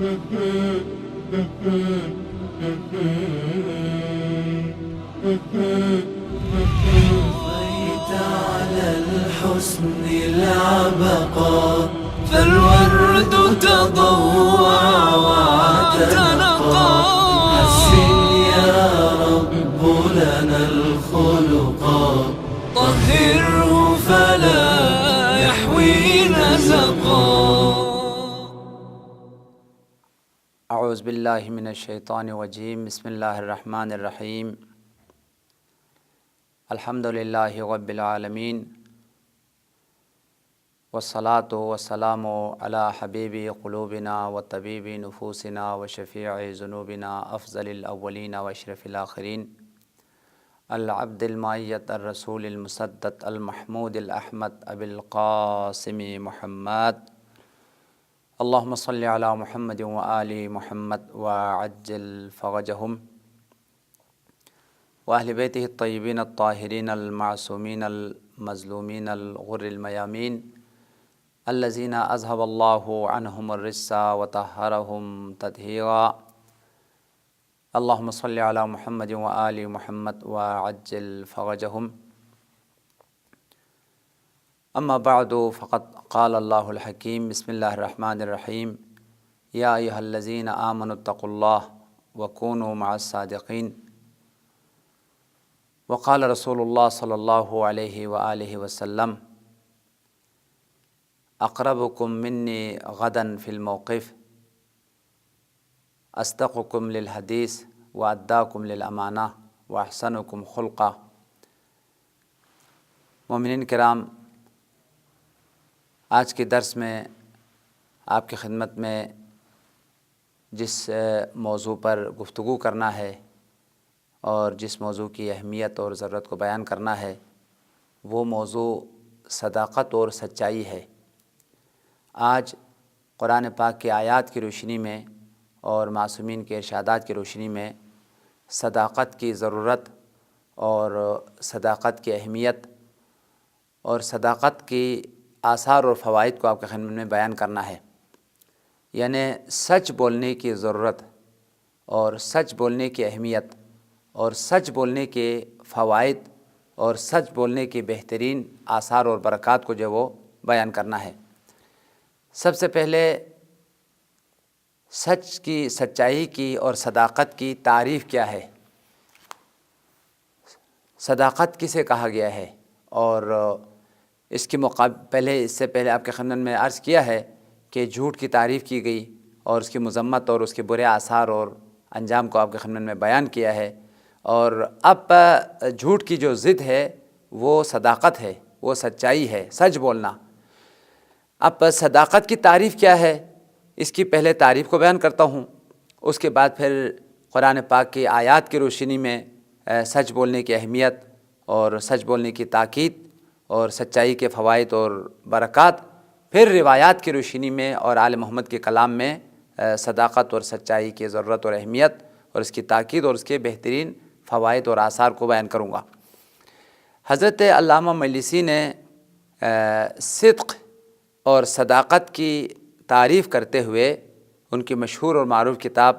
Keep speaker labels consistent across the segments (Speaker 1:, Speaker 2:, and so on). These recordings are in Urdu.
Speaker 1: طفيت على الحسن العبقى فالورد تضوع واعتنقا حسن يا رب لنا الخلقا طهره فلا يحوي نزقا.
Speaker 2: اعوذ باللہ من الشیطان الرجیم. بسم اللہ الرحمن الرحیم. الحمد للہ رب العالمین والصلاة والسلام علی حبیب قلوبنا و طبیب نفوسنا و شفیع ذنوبنا افضل الاولین و اشرف الاخرین العبد المعیت الرسول المسدد المحمود الاحمد ابی القاسم محمد. اللہم صلی علی محمد و آل محمد وعجل فرجہم واہل بیتہ الطیبین الطاہرین المعصومین المظلومین الغر المیامین الذین اذہب اللہ عنہم الرجس وطہرہم تطہیرا. اللہم صلی علی محمد و آل محمد وعجل فرجہم. اما بعد فقد قال اللہ الحکیم. بسم اللہ الرحمن الرحیم. یا ایہا الذین آمنوا اتقوا اللہ وکونوا مع الصادقین. وقال رسول اللہ صلی اللہ علیہ وآلہ وسلم اقربکم منی غدا فی الموقف اصدقکم للحدیث واداکم للامانہ واحسنکم خلقا. مومنین کرام، آج کے درس میں آپ کی خدمت میں جس موضوع پر گفتگو کرنا ہے اور جس موضوع کی اہمیت اور ضرورت کو بیان کرنا ہے وہ موضوع صداقت اور سچائی ہے. آج قرآن پاک کی آیات کی روشنی میں اور معصومین کے ارشادات کی روشنی میں صداقت کی ضرورت اور صداقت کی اہمیت اور صداقت کی آثار اور فوائد کو آپ کے خدمت میں بیان کرنا ہے. یعنی سچ بولنے کی ضرورت اور سچ بولنے کی اہمیت اور سچ بولنے کے فوائد اور سچ بولنے کی بہترین آثار اور برکات کو جو وہ بیان کرنا ہے. سب سے پہلے سچ کی، سچائی کی اور صداقت کی تعریف کیا ہے، صداقت کسے کہا گیا ہے، اور اس کے اس سے پہلے آپ کے خدمت میں عرض کیا ہے کہ جھوٹ کی تعریف کی گئی اور اس کی مذمت اور اس کے برے آثار اور انجام کو آپ کے خدمت میں بیان کیا ہے. اور اب جھوٹ کی جو ضد ہے وہ صداقت ہے، وہ سچائی ہے، سچ بولنا. اب صداقت کی تعریف کیا ہے، اس کی پہلے تعریف کو بیان کرتا ہوں، اس کے بعد پھر قرآن پاک کی آیات کی روشنی میں سچ بولنے کی اہمیت اور سچ بولنے کی تاکید اور سچائی کے فوائد اور برکات، پھر روایات کی روشنی میں اور آل محمد کے کلام میں صداقت اور سچائی کی ضرورت اور اہمیت اور اس کی تاکید اور اس کے بہترین فوائد اور آثار کو بیان کروں گا. حضرت علامہ مجلسی نے صدق اور صداقت کی تعریف کرتے ہوئے ان کی مشہور اور معروف کتاب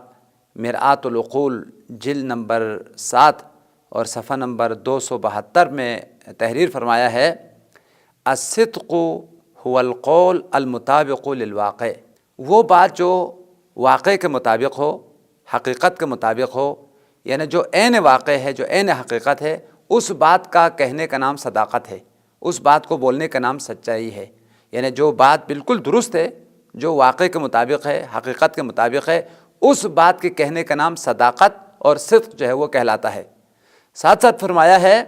Speaker 2: مرآت العقول جلد نمبر 7 اور صفحہ نمبر 272 میں تحریر فرمایا ہے: الصدق هو القول المطابق للواقع. وہ بات جو واقع کے مطابق ہو، حقیقت کے مطابق ہو، یعنی جو عین واقع ہے، جو عین حقیقت ہے، اس بات کا کہنے کا نام صداقت ہے، اس بات کو بولنے کا نام سچائی ہے. یعنی جو بات بالکل درست ہے، جو واقع کے مطابق ہے، حقیقت کے مطابق ہے، اس بات کے کہنے کا نام صداقت اور صدق جو ہے وہ کہلاتا ہے. ساتھ ساتھ فرمایا ہے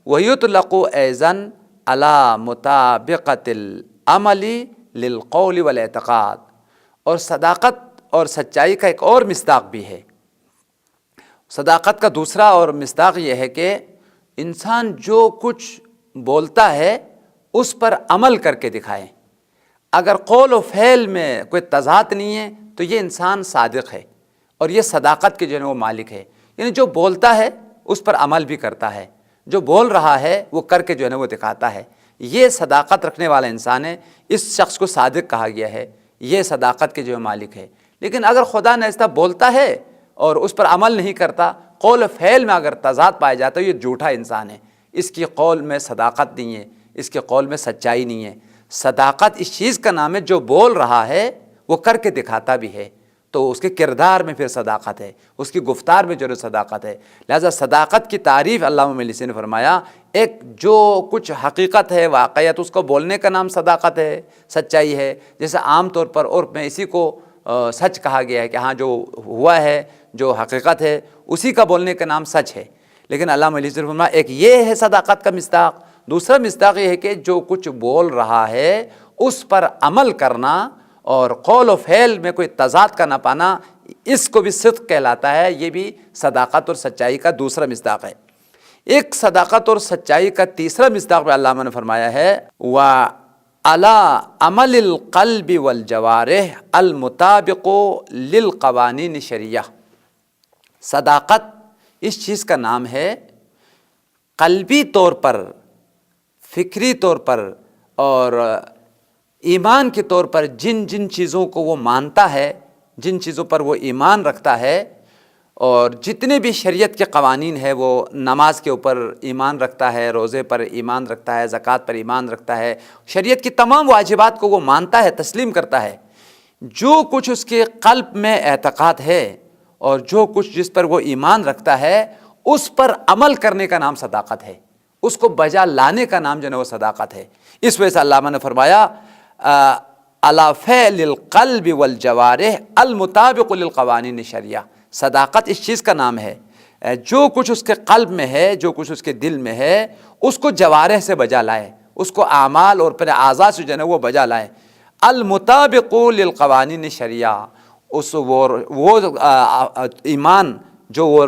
Speaker 2: وَيُطْلَقُ أَيْضًا عَلَى مُطَابِقَةِ الْعَمَلِ لِلْقَوْلِ وَالْاعْتِقَادِ. اور صداقت اور سچائی کا ایک اور مصداق بھی ہے. صداقت کا دوسرا اور مصداق یہ ہے کہ انسان جو کچھ بولتا ہے اس پر عمل کر کے دکھائے. اگر قول و فعل میں کوئی تضاد نہیں ہے تو یہ انسان صادق ہے اور یہ صداقت کے جو ہے وہ مالک ہے. یعنی جو بولتا ہے اس پر عمل بھی کرتا ہے، جو بول رہا ہے وہ کر کے جو ہے وہ دکھاتا ہے. یہ صداقت رکھنے والا انسان ہے. اس شخص کو صادق کہا گیا ہے، یہ صداقت کے جو مالک ہے. لیکن اگر خدا نہ بولتا ہے اور اس پر عمل نہیں کرتا، قول و فعل میں اگر تضاد پایا جاتا ہے، یہ جھوٹا انسان ہے، اس کی قول میں صداقت نہیں ہے، اس کے قول میں سچائی نہیں ہے۔ صداقت اس چیز کا نام ہے جو بول رہا ہے وہ کر کے دکھاتا بھی ہے، تو اس کے کردار میں پھر صداقت ہے، اس کی گفتار میں جو صداقت ہے۔ لہذا صداقت کی تعریف علامہ مجلسی نے فرمایا، ایک جو کچھ حقیقت ہے، واقعیت، اس کو بولنے کا نام صداقت ہے، سچائی ہے۔ جیسے عام طور پر عرف میں اسی کو سچ کہا گیا ہے کہ ہاں جو ہوا ہے، جو حقیقت ہے، اسی کا بولنے کا نام سچ ہے۔ لیکن علامہ مجلسی نے فرمایا ایک یہ ہے صداقت کا مصداق، دوسرا مصداق یہ ہے کہ جو کچھ بول رہا ہے اس پر عمل کرنا اور قول و فعل میں کوئی تضاد کا نہ پانا، اس کو بھی صدق کہلاتا ہے۔ یہ بھی صداقت اور سچائی کا دوسرا مصداق ہے۔ ایک صداقت اور سچائی کا تیسرا مصداق بھی علامہ نے فرمایا ہے، وَعَلَىٰ عَمَلِ الْقَلْبِ وَالْجَوَارِحِ الْمُطَابِقُ لِلْقَوَانِينِ شَرْعِیَّہ۔ صداقت اس چیز کا نام ہے قلبی طور پر، فکری طور پر اور ایمان کے طور پر جن جن چیزوں کو وہ مانتا ہے، جن چیزوں پر وہ ایمان رکھتا ہے، اور جتنے بھی شریعت کے قوانین ہیں، وہ نماز کے اوپر ایمان رکھتا ہے، روزے پر ایمان رکھتا ہے، زکوٰۃ پر ایمان رکھتا ہے، شریعت کی تمام واجبات کو وہ مانتا ہے، تسلیم کرتا ہے۔ جو کچھ اس کے قلب میں اعتقاد ہے اور جو کچھ جس پر وہ ایمان رکھتا ہے، اس پر عمل کرنے کا نام صداقت ہے، اس کو بجا لانے کا نام جو ہے وہ صداقت ہے۔ اس وجہ سے علامہ نے فرمایا علی فعل القلب والجوارح المطابق للقوانین الشرعیہ۔ صداقت اس چیز کا نام ہے جو کچھ اس کے قلب میں ہے، جو کچھ اس کے دل میں ہے، اس کو جوارح سے بجا لائے، اس کو اعمال اور پھر اعضاء سے جو ہے وہ بجا لائے۔ المطابق للقوانین الشرعیہ، اس وہ ایمان جو وہ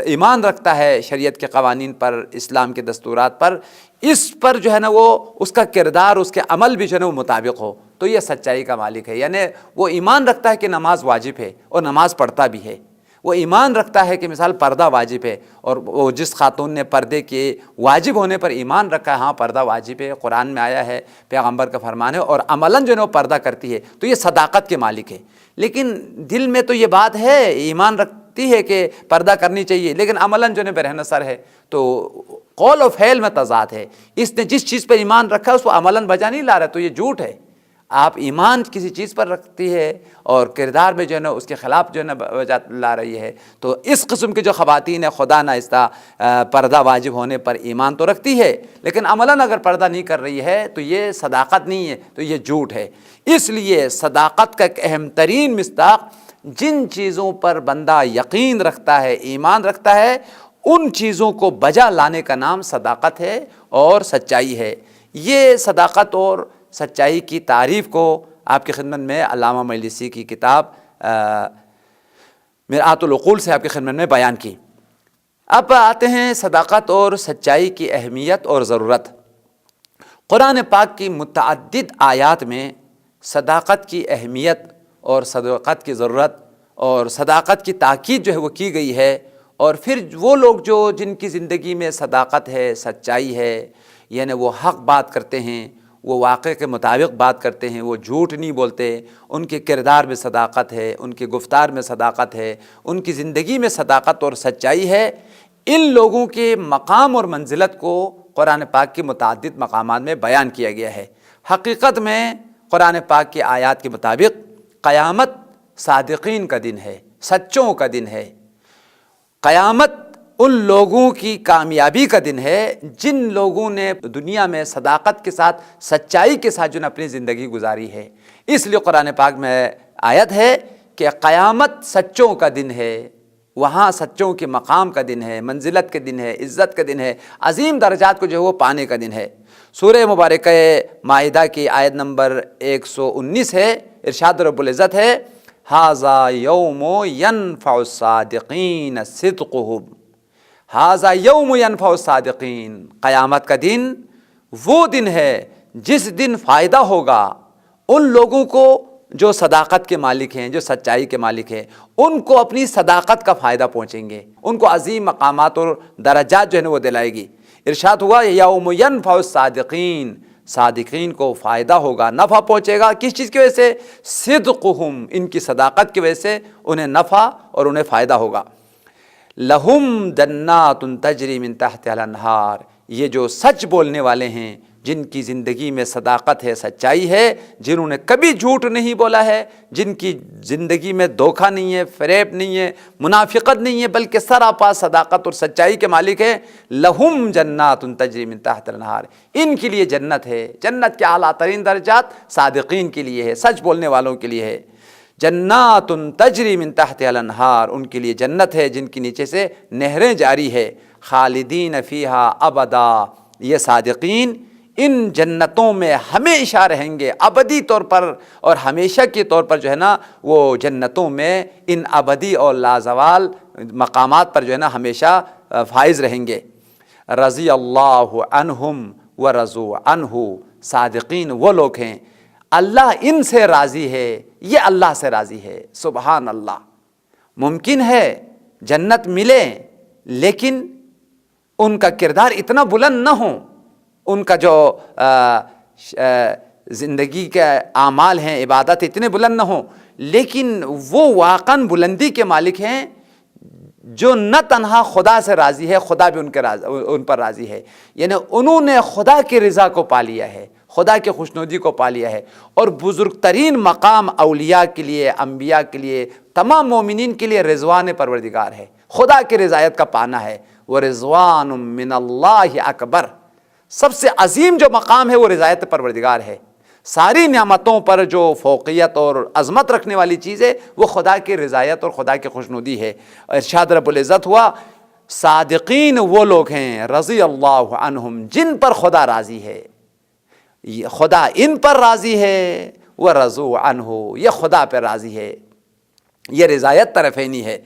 Speaker 2: ایمان رکھتا ہے شریعت کے قوانین پر، اسلام کے دستورات پر، اس پر جو ہے نا وہ اس کا کردار، اس کے عمل بھی جو ہے نا وہ مطابق ہو، تو یہ سچائی کا مالک ہے۔ یعنی وہ ایمان رکھتا ہے کہ نماز واجب ہے اور نماز پڑھتا بھی ہے، وہ ایمان رکھتا ہے کہ مثال پردہ واجب ہے، اور وہ جس خاتون نے پردے کے واجب ہونے پر ایمان رکھا ہے، ہاں پردہ واجب ہے، قرآن میں آیا ہے، پیغمبر کا فرمان ہے، اور عملاً جو ہے وہ پردہ کرتی ہے، تو یہ صداقت کے مالک ہے۔ لیکن دل میں تو یہ بات ہے، ایمان رکھتی ہے کہ پردہ کرنی چاہیے، لیکن عملاً جو ہے بے نصر ہے، تو قول و فعل میں تضاد ہے۔ اس نے جس چیز پر ایمان رکھا ہے اس کو عملاً بجا نہیں لا رہا، تو یہ جھوٹ ہے۔ آپ ایمان کسی چیز پر رکھتی ہے اور کردار میں جو ہے نا اس کے خلاف جو ہے نا بجا لا رہی ہے، تو اس قسم کی جو خواتین ہیں خدا ناخواستہ پردہ واجب ہونے پر ایمان تو رکھتی ہے، لیکن عملاً اگر پردہ نہیں کر رہی ہے تو یہ صداقت نہیں ہے، تو یہ جھوٹ ہے۔ اس لیے صداقت کا ایک اہم ترین مصداق، جن چیزوں پر بندہ یقین رکھتا ہے، ایمان رکھتا ہے، ان چیزوں کو بجا لانے کا نام صداقت ہے اور سچائی ہے۔ یہ صداقت اور سچائی کی تعریف کو آپ کی خدمت میں علامہ مجلسی کی کتاب مرآت العقول سے آپ کی خدمت میں بیان کی۔ اب آتے ہیں صداقت اور سچائی کی اہمیت اور ضرورت۔ قرآن پاک کی متعدد آیات میں صداقت کی اہمیت اور صداقت کی ضرورت اور صداقت کی تاکید جو ہے وہ کی گئی ہے، اور پھر وہ لوگ جو جن کی زندگی میں صداقت ہے، سچائی ہے، یعنی وہ حق بات کرتے ہیں، وہ واقعے کے مطابق بات کرتے ہیں، وہ جھوٹ نہیں بولتے، ان کے کردار میں صداقت ہے، ان کے گفتار میں صداقت ہے، ان کی زندگی میں صداقت اور سچائی ہے، ان لوگوں کے مقام اور منزلت کو قرآن پاک کی متعدد مقامات میں بیان کیا گیا ہے۔ حقیقت میں قرآن پاک کی آیات کے مطابق قیامت صادقین کا دن ہے، سچوں کا دن ہے۔ قیامت ان لوگوں کی کامیابی کا دن ہے جن لوگوں نے دنیا میں صداقت کے ساتھ، سچائی کے ساتھ جو نے اپنی زندگی گزاری ہے۔ اس لیے قرآن پاک میں آیت ہے کہ قیامت سچوں کا دن ہے، وہاں سچوں کے مقام کا دن ہے، منزلت کے دن ہے، عزت کا دن ہے، عظیم درجات کو جو ہے وہ پانے کا دن ہے۔ سورہ مبارکہ مائدہ کی آیت نمبر 119 ہے، ارشاد رب العزت ہے، ھذا یوم ینفع الصادقین صدقہم، ھذا یوم ینفع الصادقین، قیامت کا دن وہ دن ہے جس دن فائدہ ہوگا ان لوگوں کو جو صداقت کے مالک ہیں، جو سچائی کے مالک ہیں، ان کو اپنی صداقت کا فائدہ پہنچیں گے، ان کو عظیم مقامات اور درجات جو ہے وہ دلائے گی۔ ارشاد ہوا یوم ینفع الصادقین، صادقین کو فائدہ ہوگا، نفع پہنچے گا۔ کس چیز کی وجہ سے؟ صدقہم، ان کی صداقت کی وجہ سے انہیں نفع اور انہیں فائدہ ہوگا۔ لہم جنات تجری من تحتہا الانہار، یہ جو سچ بولنے والے ہیں، جن کی زندگی میں صداقت ہے، سچائی ہے، جنہوں نے کبھی جھوٹ نہیں بولا ہے، جن کی زندگی میں دھوکہ نہیں ہے، فریب نہیں ہے، منافقت نہیں ہے، بلکہ سراپا صداقت اور سچائی کے مالک ہے۔ لہم جنات تجری من تحتہا الانہار، ان کے لیے جنت ہے۔ جنت کے اعلیٰ ترین درجات صادقین کے لیے ہے، سچ بولنے والوں کے لیے ہے۔ جنات تجری من تحتہا الانہار، ان کے لیے جنت ہے جن کے نیچے سے نہریں جاری ہے۔ خالدین فیہا ابدا، یہ صادقین ان جنتوں میں ہمیشہ رہیں گے، ابدی طور پر اور ہمیشہ کے طور پر جو ہے نا وہ جنتوں میں ان ابدی اور لازوال مقامات پر جو ہے نا ہمیشہ فائز رہیں گے۔ رضی اللہ عنہم ورضوا عنہ، صادقین وہ لوگ ہیں اللہ ان سے راضی ہے، یہ اللہ سے راضی ہے۔ سبحان اللہ۔ ممکن ہے جنت ملے لیکن ان کا کردار اتنا بلند نہ ہو، ان کا جو زندگی کے اعمال ہیں، عبادت اتنے بلند نہ ہوں، لیکن وہ واقعاً بلندی کے مالک ہیں جو نہ تنہا خدا سے راضی ہے، خدا بھی ان پر راضی ہے۔ یعنی انہوں نے خدا کی رضا کو پا لیا ہے، خدا کے خوشنودی کو پا لیا ہے، اور بزرگ ترین مقام اولیاء کے لیے، انبیاء کے لیے، تمام مومنین کے لیے رضوان پروردگار ہے، خدا کی رضایت کا پانا ہے۔ وَرِضْوَانٌ مِّنَ اللَّهِ اکبر، سب سے عظیم جو مقام ہے وہ رضایت پروردگار ہے۔ ساری نعمتوں پر جو فوقیت اور عظمت رکھنے والی چیز ہے وہ خدا کی رضایت اور خدا کی خوشنودی ہے۔ ارشاد رب العزت ہوا صادقین وہ لوگ ہیں رضی اللہ عنہم، جن پر خدا راضی ہے، خدا ان پر راضی ہے، ورضوا عنہ، یہ خدا پر راضی ہے۔ یہ رضایت طرفینی ہے۔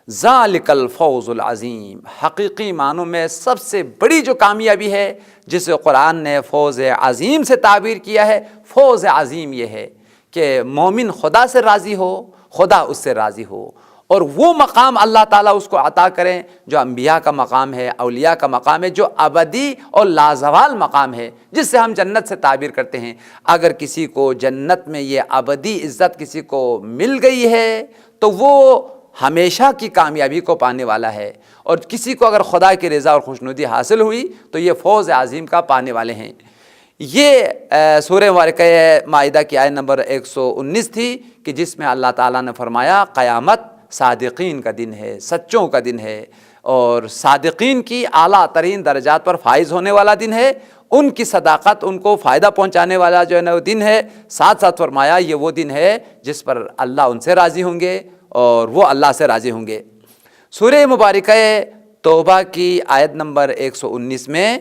Speaker 2: ذالک الفوز العظیم، حقیقی معنوں میں سب سے بڑی جو کامیابی ہے جسے قرآن نے فوز عظیم سے تعبیر کیا ہے، فوز عظیم یہ ہے کہ مومن خدا سے راضی ہو، خدا اس سے راضی ہو، اور وہ مقام اللہ تعالیٰ اس کو عطا کریں جو انبیاء کا مقام ہے، اولیاء کا مقام ہے، جو ابدی اور لازوال مقام ہے، جس سے ہم جنت سے تعبیر کرتے ہیں۔ اگر کسی کو جنت میں یہ ابدی عزت کسی کو مل گئی ہے تو وہ ہمیشہ کی کامیابی کو پانے والا ہے، اور کسی کو اگر خدا کی رضا اور خوشنودی حاصل ہوئی تو یہ فوز عظیم کا پانے والے ہیں۔ یہ سورہ مبارکہ مائدہ کی آیت نمبر 119 تھی کہ جس میں اللہ تعالیٰ نے فرمایا قیامت صادقین کا دن ہے، سچوں کا دن ہے، اور صادقین کی اعلیٰ ترین درجات پر فائز ہونے والا دن ہے، ان کی صداقت ان کو فائدہ پہنچانے والا جو ہے نا وہ دن ہے۔ ساتھ ساتھ فرمایا یہ وہ دن ہے جس پر اللہ ان سے راضی ہوں گے اور وہ اللہ سے راضی ہوں گے۔ سورہ مبارکہ توبہ کی آیت نمبر 119 میں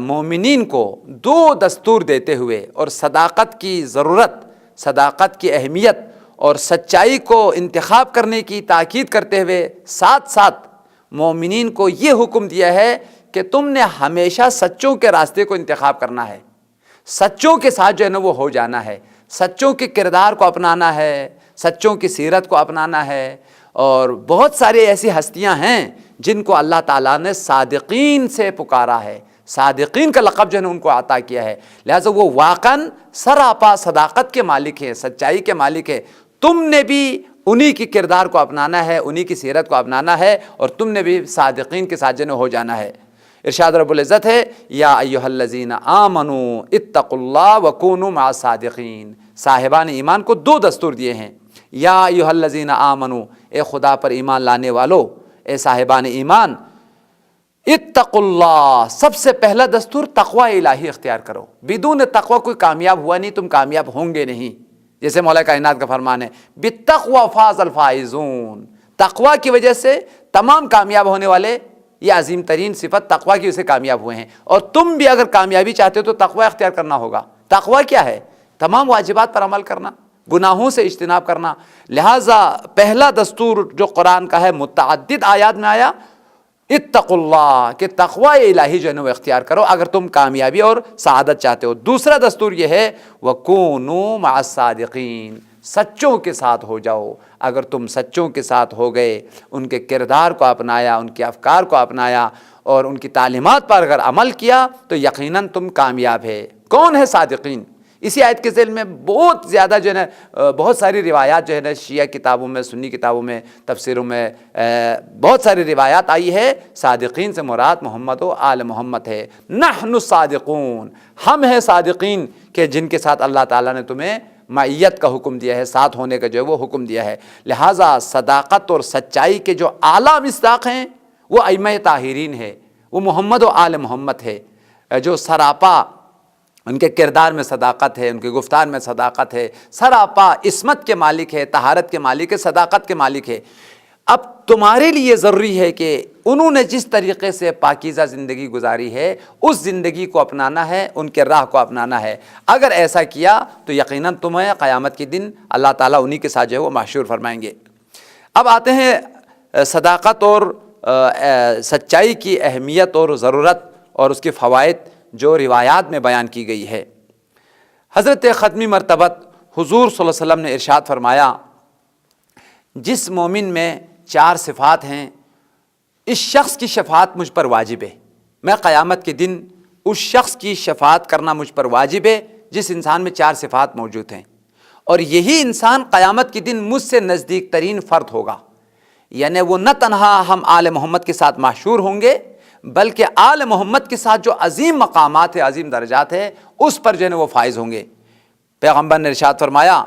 Speaker 2: مومنین کو دو دستور دیتے ہوئے اور صداقت کی ضرورت، صداقت کی اہمیت اور سچائی کو انتخاب کرنے کی تاکید کرتے ہوئے ساتھ ساتھ مومنین کو یہ حکم دیا ہے کہ تم نے ہمیشہ سچوں کے راستے کو انتخاب کرنا ہے، سچوں کے ساتھ جو ہے نا وہ ہو جانا ہے، سچوں کے کردار کو اپنانا ہے، سچوں کی سیرت کو اپنانا ہے۔ اور بہت ساری ایسی ہستیاں ہیں جن کو اللہ تعالیٰ نے صادقین سے پکارا ہے، صادقین کا لقب جو ہے نا ان کو عطا کیا ہے، لہٰذا وہ واقعاً سراپا صداقت کے مالک ہیں، سچائی کے مالک ہیں۔ تم نے بھی انہی کی کردار کو اپنانا ہے، انہی کی سیرت کو اپنانا ہے، اور تم نے بھی صادقین کے ساتھ جو ہے ہو جانا ہے۔ ارشاد رب العزت ہے یا ایھا الذین آمنوا اتقوا اللہ وکونوا مع الصادقین، صاحبان ایمان کو دو دستور دیے ہیں۔ یا ایھا الذین آمنوا، اے خدا پر ایمان لانے والو، اے صاحبان ایمان، اتقوا اللہ، سب سے پہلا دستور تقوی الہی اختیار کرو۔ بدون تقوی کوئی کامیاب ہوا نہیں، تم کامیاب ہوں گے نہیں، جیسے مولا کائنات کا فرمان ہے بالتقوی فاز الفائزون، تقوی کی وجہ سے تمام کامیاب ہونے والے، یہ عظیم ترین صفت تقوی کی وجہ سے کامیاب ہوئے ہیں۔ اور تم بھی اگر کامیابی چاہتے ہو تو تقوی اختیار کرنا ہوگا۔ تقوی کیا ہے؟ تمام واجبات پر عمل کرنا، گناہوں سے اجتناب کرنا۔ لہٰذا پہلا دستور جو قرآن کا ہے متعدد آیات میں آیا اتقوا اللہ، کہ تقوی الہی جو ہے وہ اختیار کرو اگر تم کامیابی اور سعادت چاہتے ہو۔ دوسرا دستور یہ ہے وَكُونُوا مَعَ الصَّادِقِينَ، سچوں کے ساتھ ہو جاؤ۔ اگر تم سچوں کے ساتھ ہو گئے، ان کے کردار کو اپنایا، ان کے افکار کو اپنایا اور ان کی تعلیمات پر اگر عمل کیا تو یقیناً تم کامیاب ہے۔ کون ہے صادقین؟ اسی آیت کے ذیل میں بہت زیادہ جو ہے نا بہت ساری روایات جو ہے نا شیعہ کتابوں میں، سنی کتابوں میں، تفسیروں میں بہت ساری روایات آئی ہے۔ صادقین سے مراد محمد و آل محمد ہے۔ نحن الصادقون، ہم ہیں صادقین کہ جن کے ساتھ اللہ تعالیٰ نے تمہیں معیت کا حکم دیا ہے، ساتھ ہونے کا جو ہے وہ حکم دیا ہے۔ لہٰذا صداقت اور سچائی کے جو اعلیٰ مصداق ہیں وہ ائمہ طاہرین ہے، وہ محمد و آل محمد ہے، جو سراپا ان کے کردار میں صداقت ہے، ان کے گفتار میں صداقت ہے، سراپا عصمت کے مالک ہے، طہارت کے مالک ہے، صداقت کے مالک ہے۔ اب تمہارے لیے ضروری ہے کہ انہوں نے جس طریقے سے پاکیزہ زندگی گزاری ہے اس زندگی کو اپنانا ہے، ان کے راہ کو اپنانا ہے۔ اگر ایسا کیا تو یقیناً تمہیں قیامت کے دن اللہ تعالیٰ انہی کے ساتھ جو ہے وہ محشور فرمائیں گے۔ اب آتے ہیں صداقت اور سچائی کی اہمیت اور ضرورت اور اس کے فوائد جو روایات میں بیان کی گئی ہے۔ حضرت ختمی مرتبت حضور صلی اللہ علیہ وسلم نے ارشاد فرمایا، جس مومن میں 4 صفات ہیں اس شخص کی شفاعت مجھ پر واجب ہے، میں قیامت کے دن اس شخص کی شفاعت کرنا مجھ پر واجب ہے جس انسان میں 4 صفات موجود ہیں، اور یہی انسان قیامت کے دن مجھ سے نزدیک ترین فرد ہوگا۔ یعنی وہ نہ تنہا ہم آل محمد کے ساتھ محشور ہوں گے بلکہ آل محمد کے ساتھ جو عظیم مقامات ہے، عظیم درجات ہے، اس پر جو ہے وہ فائز ہوں گے۔ پیغمبر نے ارشاد فرمایا،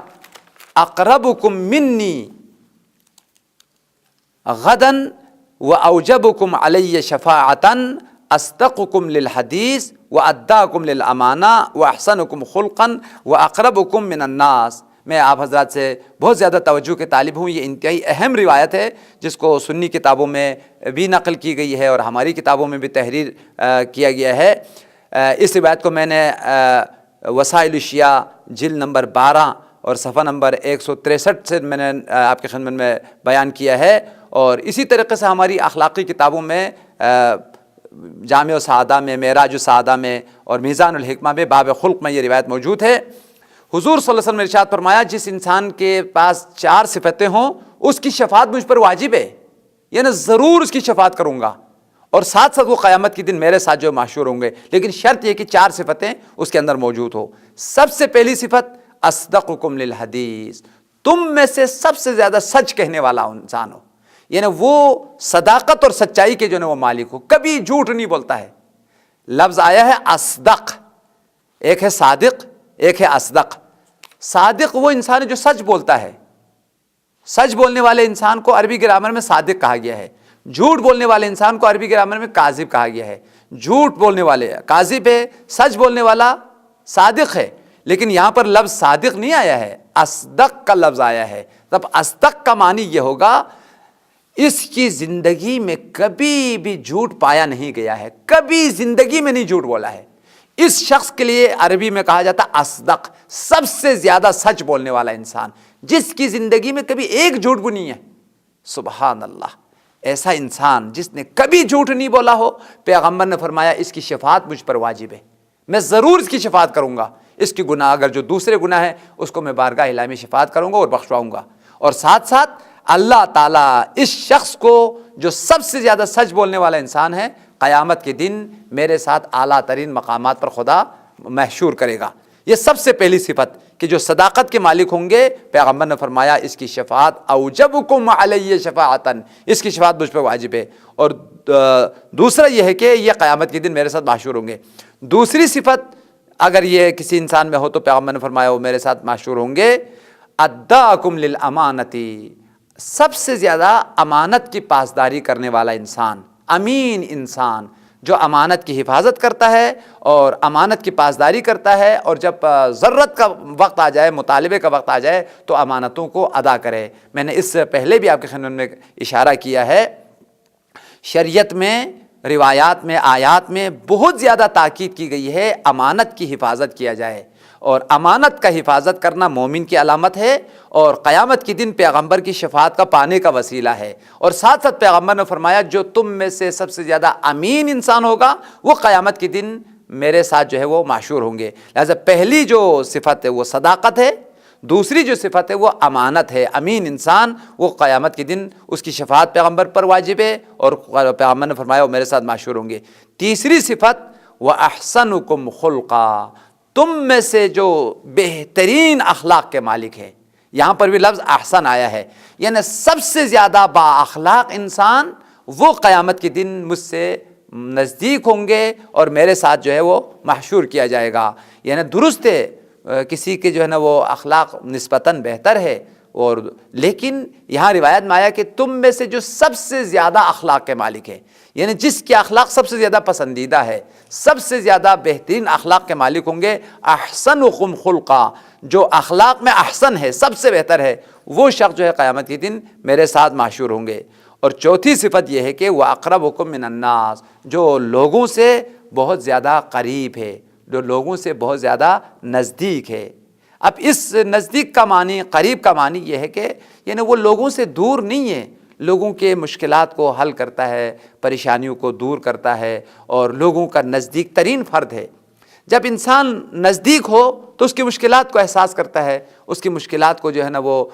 Speaker 2: اقربکم منی غدا واوجبکم علی شفاعتا اصدقکم للحدیث واداکم للامانہ واحسنکم خلقا واقربکم من الناس۔ میں آپ حضرات سے بہت زیادہ توجہ کے طالب ہوں، یہ انتہائی اہم روایت ہے جس کو سنی کتابوں میں بھی نقل کی گئی ہے اور ہماری کتابوں میں بھی تحریر کیا گیا ہے۔ اس روایت کو میں نے وسائل الشیعہ جلد نمبر 12 اور صفحہ نمبر 163 سے میں نے آپ کی خدمت میں بیان کیا ہے، اور اسی طریقے سے ہماری اخلاقی کتابوں میں جامع السعادہ میں، معراج السعادہ میں اور میزان الحکمہ میں باب خلق میں یہ روایت موجود ہے۔ حضور صلی اللہ علیہ وسلم نے ارشاد فرمایا، جس انسان کے پاس 4 صفتیں ہوں اس کی شفاعت مجھ پر واجب ہے، یعنی ضرور اس کی شفاعت کروں گا، اور ساتھ ساتھ وہ قیامت کے دن میرے ساتھ جو محشور ہوں گے، لیکن شرط یہ کہ 4 صفتیں اس کے اندر موجود ہو۔ سب سے پہلی صفت اصدقکم للحدیث، تم میں سے سب سے زیادہ سچ کہنے والا انسان ہو، یعنی وہ صداقت اور سچائی کے جو ہے وہ مالک ہو، کبھی جھوٹ نہیں بولتا ہے۔ لفظ آیا ہے اصدق، ایک ہے صادق، ایک ہے اصدق۔ صادق وہ انسان ہے جو سچ بولتا ہے، سچ بولنے والے انسان کو عربی گرامر میں صادق کہا گیا ہے۔ جھوٹ بولنے والے انسان کو عربی گرامر میں کاذب کہا گیا ہے۔ جھوٹ بولنے والے کاذب ہے، سچ بولنے والا صادق ہے، لیکن یہاں پر لفظ صادق نہیں آیا ہے، اصدق کا لفظ آیا ہے۔ تب اصدق کا معنی یہ ہوگا اس کی زندگی میں کبھی بھی جھوٹ پایا نہیں گیا ہے، کبھی زندگی میں نہیں جھوٹ بولا ہے۔ اس شخص کے لیے عربی میں کہا جاتا اصدق، سب سے زیادہ سچ بولنے والا انسان، جس کی زندگی میں کبھی ایک جھوٹ بھی نہیں ہے۔ سبحان اللہ، ایسا انسان جس نے کبھی جھوٹ نہیں بولا ہو، پیغمبر نے فرمایا اس کی شفاعت مجھ پر واجب ہے، میں ضرور اس کی شفاعت کروں گا۔ اس کی گناہ اگر جو دوسرے گناہ ہیں اس کو میں بارگاہ الہی میں شفاعت کروں گا اور بخشواؤں گا، اور ساتھ ساتھ اللہ تعالیٰ اس شخص کو جو سب سے زیادہ سچ بولنے والا انسان ہے، قیامت کے دن میرے ساتھ اعلیٰ ترین مقامات پر خدا محشور کرے گا۔ یہ سب سے پہلی صفت کہ جو صداقت کے مالک ہوں گے، پیغمبر نے فرمایا اس کی شفاعت اوجبکم علی شفاعتا، اس کی شفاعت مجھ پہ واجب ہے۔ اور دوسرا یہ ہے کہ یہ قیامت کے دن میرے ساتھ محشور ہوں گے۔ دوسری صفت اگر یہ کسی انسان میں ہو تو پیغمبر نے فرمایا وہ میرے ساتھ محشور ہوں گے۔ اداکم للامانتی، سب سے زیادہ امانت کی پاسداری کرنے والا انسان، امین انسان جو امانت کی حفاظت کرتا ہے اور امانت کی پاسداری کرتا ہے، اور جب ضرورت کا وقت آ جائے، مطالبے کا وقت آ جائے تو امانتوں کو ادا کرے۔ میں نے اس سے پہلے بھی آپ کے خدمت میں اشارہ کیا ہے، شریعت میں، روایات میں، آیات میں بہت زیادہ تاکید کی گئی ہے امانت کی حفاظت کیا جائے، اور امانت کا حفاظت کرنا مومن کی علامت ہے اور قیامت کے دن پیغمبر کی شفاعت کا پانے کا وسیلہ ہے۔ اور ساتھ ساتھ پیغمبر نے فرمایا جو تم میں سے سب سے زیادہ امین انسان ہوگا وہ قیامت کے دن میرے ساتھ جو ہے وہ محشور ہوں گے۔ لہذا پہلی جو صفت ہے وہ صداقت ہے، دوسری جو صفت ہے وہ امانت ہے۔ امین انسان وہ قیامت کے دن اس کی شفاعت پیغمبر پر واجب ہے اور پیغمبر نے فرمایا وہ میرے ساتھ محشور ہوں گے۔ تیسری صفت وَأَحْسَنُكُمْ خُلْقًا، تم میں سے جو بہترین اخلاق کے مالک ہے. یہاں پر بھی لفظ احسن آیا ہے، یعنی سب سے زیادہ با اخلاق انسان وہ قیامت کے دن مجھ سے نزدیک ہوں گے اور میرے ساتھ جو ہے وہ محشور کیا جائے گا. یعنی درست ہے کسی کے جو ہے نا وہ اخلاق نسبتاً بہتر ہے، اور لیکن یہاں روایت میں آیا کہ تم میں سے جو سب سے زیادہ اخلاق کے مالک ہے، یعنی جس کے اخلاق سب سے زیادہ پسندیدہ ہے، سب سے زیادہ بہترین اخلاق کے مالک ہوں گے. احسنکم خلقا، جو اخلاق میں احسن ہے، سب سے بہتر ہے، وہ شخص جو ہے قیامت کے دن میرے ساتھ محشور ہوں گے. اور چوتھی صفت یہ ہے کہ وَأَقْرَبُكُم مِّنَ النَّاسِ، جو لوگوں سے بہت زیادہ قریب ہے، جو لوگوں سے بہت زیادہ نزدیک ہے. اب اس نزدیک کا معنی، قریب کا معنی یہ ہے کہ یعنی وہ لوگوں سے دور نہیں ہے، لوگوں کے مشکلات کو حل کرتا ہے، پریشانیوں کو دور کرتا ہے، اور لوگوں کا نزدیک ترین فرد ہے. جب انسان نزدیک ہو تو اس کی مشکلات کو احساس کرتا ہے، اس کی مشکلات کو جو ہے نا وہ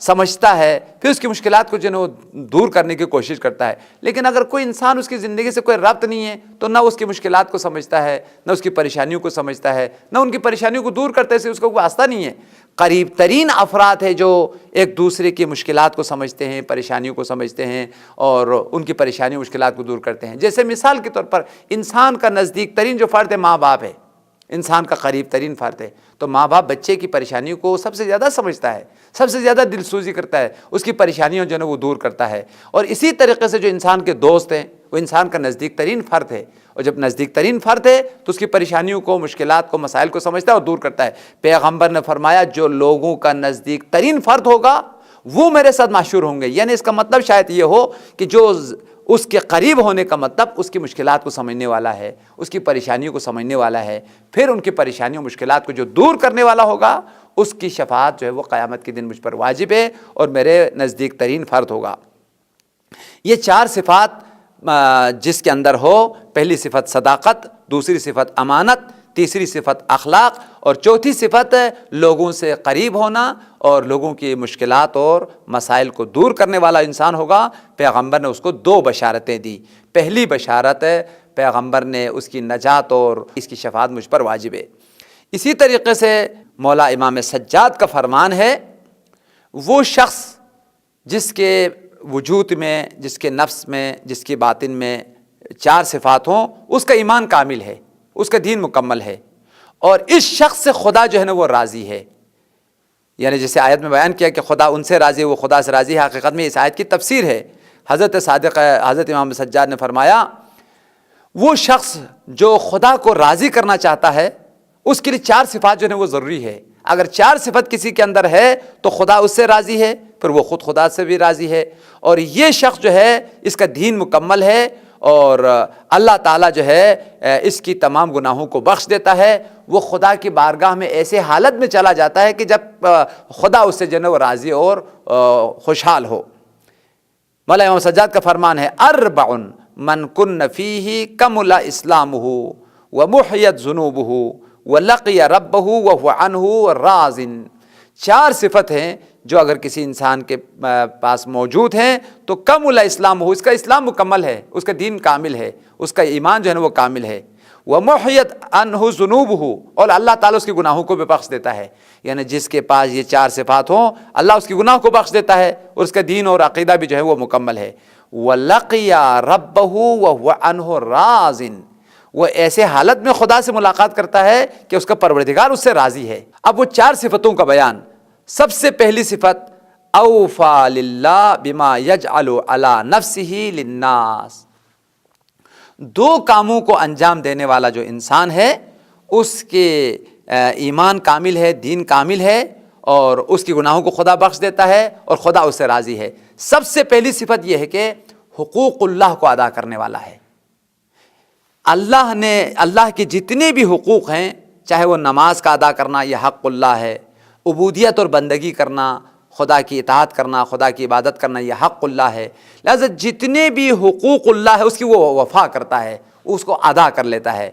Speaker 2: سمجھتا ہے، پھر اس کی مشکلات کو جو ہے نا وہ دور کرنے کی کوشش کرتا ہے. لیکن اگر کوئی انسان اس کی زندگی سے کوئی ربط نہیں ہے تو نہ اس کی مشکلات کو سمجھتا ہے، نہ اس کی پریشانیوں کو سمجھتا ہے، نہ ان کی پریشانیوں کو دور کرتے سے اس کو کوئی واسطہ نہیں ہے. قریب ترین افراد ہیں جو ایک دوسرے کی مشکلات کو سمجھتے ہیں، پریشانیوں کو سمجھتے ہیں اور ان کی پریشانیوں مشکلات کو دور کرتے ہیں. جیسے مثال کے طور پر انسان کا نزدیک ترین جو فرد ہے ماں باپ ہے، انسان کا قریب ترین فرد ہے. تو ماں باپ بچے کی پریشانیوں کو سب سے زیادہ سمجھتا ہے، سب سے زیادہ دلسوزی کرتا ہے، اس کی پریشانیوں جو ہے وہ دور کرتا ہے. اور اسی طریقے سے جو انسان کے دوست ہیں وہ انسان کا نزدیک ترین فرد ہے، اور جب نزدیک ترین فرد ہے تو اس کی پریشانیوں کو، مشکلات کو، مسائل کو سمجھتا ہے اور دور کرتا ہے. پیغمبر نے فرمایا جو لوگوں کا نزدیک ترین فرد ہوگا وہ میرے ساتھ محشور ہوں گے. یعنی اس کا مطلب شاید یہ ہو کہ جو اس کے قریب ہونے کا مطلب اس کی مشکلات کو سمجھنے والا ہے، اس کی پریشانیوں کو سمجھنے والا ہے، پھر ان کی پریشانیوں مشکلات کو جو دور کرنے والا ہوگا اس کی شفاعت جو ہے وہ قیامت کے دن مجھ پر واجب ہے اور میرے نزدیک ترین فرد ہوگا. یہ چار صفات جس کے اندر ہو، پہلی صفت صداقت، دوسری صفت امانت، تیسری صفت اخلاق، اور چوتھی صفت لوگوں سے قریب ہونا اور لوگوں کی مشکلات اور مسائل کو دور کرنے والا انسان ہوگا. پیغمبر نے اس کو دو بشارتیں دی. پہلی بشارت پیغمبر نے اس کی نجات اور اس کی شفاعت مجھ پر واجب ہے. اسی طریقے سے مولا امام سجاد کا فرمان ہے، وہ شخص جس کے وجود میں، جس کے نفس میں، جس کی باطن میں چار صفات ہوں، اس کا ایمان کامل ہے، اس کا دین مکمل ہے، اور اس شخص سے خدا جو ہے نا وہ راضی ہے. یعنی جیسے آیت میں بیان کیا کہ خدا ان سے راضی ہے، وہ خدا سے راضی ہے، حقیقت میں اس آیت کی تفسیر ہے. حضرت صادق حضرت امام سجاد نے فرمایا وہ شخص جو خدا کو راضی کرنا چاہتا ہے اس کے لیے چار صفات جو ہے وہ ضروری ہے. اگر چار صفت کسی کے اندر ہے تو خدا اس سے راضی ہے، پھر وہ خود خدا سے بھی راضی ہے، اور یہ شخص جو ہے اس کا دین مکمل ہے، اور اللہ تعالیٰ جو ہے اس کی تمام گناہوں کو بخش دیتا ہے. وہ خدا کی بارگاہ میں ایسے حالت میں چلا جاتا ہے کہ جب خدا اس سے جو ہے وہ راضی اور خوشحال ہو. مولا امام سجاد کا فرمان ہے، اربع من کن فیہ کمل اسلامہ ومحیت ذنوبہ ولقی ربہ وہو عنہ راض. چار صفت ہیں جو اگر کسی انسان کے پاس موجود ہیں تو کمل اسلام ہو، اس کا اسلام مکمل ہے، اس کا دین کامل ہے، اس کا ایمان جو ہے وہ کامل ہے. ومحیت عنہ ذنوبہ، اور اللہ تعالیٰ اس کے گناہوں کو بھی بخش دیتا ہے. یعنی جس کے پاس یہ چار صفات ہوں اللہ اس کے گناہ کو بخش دیتا ہے اور اس کا دین اور عقیدہ بھی جو ہے وہ مکمل ہے. وَلَقِيَ رَبَّهُ وَهُوَ عَنْهُ رَاضٍ، وہ ایسے حالت میں خدا سے ملاقات کرتا ہے کہ اس کا پروردگار اس سے راضی ہے. اب وہ چار صفتوں کا بیان. سب سے پہلی صفت اوفا للہ بما یجعل علی نفسہ للناس. دو کاموں کو انجام دینے والا جو انسان ہے اس کے ایمان کامل ہے، دین کامل ہے، اور اس کی گناہوں کو خدا بخش دیتا ہے اور خدا اس سے راضی ہے. سب سے پہلی صفت یہ ہے کہ حقوق اللہ کو ادا کرنے والا ہے. اللہ نے اللہ کے جتنے بھی حقوق ہیں، چاہے وہ نماز کا ادا کرنا یہ حق اللہ ہے، عبودیت اور بندگی کرنا، خدا کی اطاعت کرنا، خدا کی عبادت کرنا یہ حق اللہ ہے. لہذا جتنے بھی حقوق اللہ ہے اس کی وہ وفا کرتا ہے، اس کو ادا کر لیتا ہے.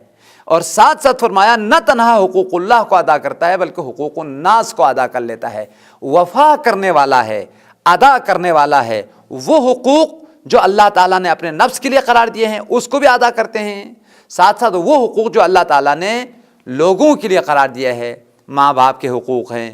Speaker 2: اور ساتھ ساتھ فرمایا نہ تنہا حقوق اللہ کو ادا کرتا ہے بلکہ حقوق الناس کو ادا کر لیتا ہے. وفا کرنے والا ہے، ادا کرنے والا ہے. وہ حقوق جو اللہ تعالیٰ نے اپنے نفس کے لیے قرار دیے ہیں اس کو بھی ادا کرتے ہیں، ساتھ ساتھ وہ حقوق جو اللہ تعالیٰ نے لوگوں کے لیے قرار دیا ہے۔ ماں باپ کے حقوق ہیں،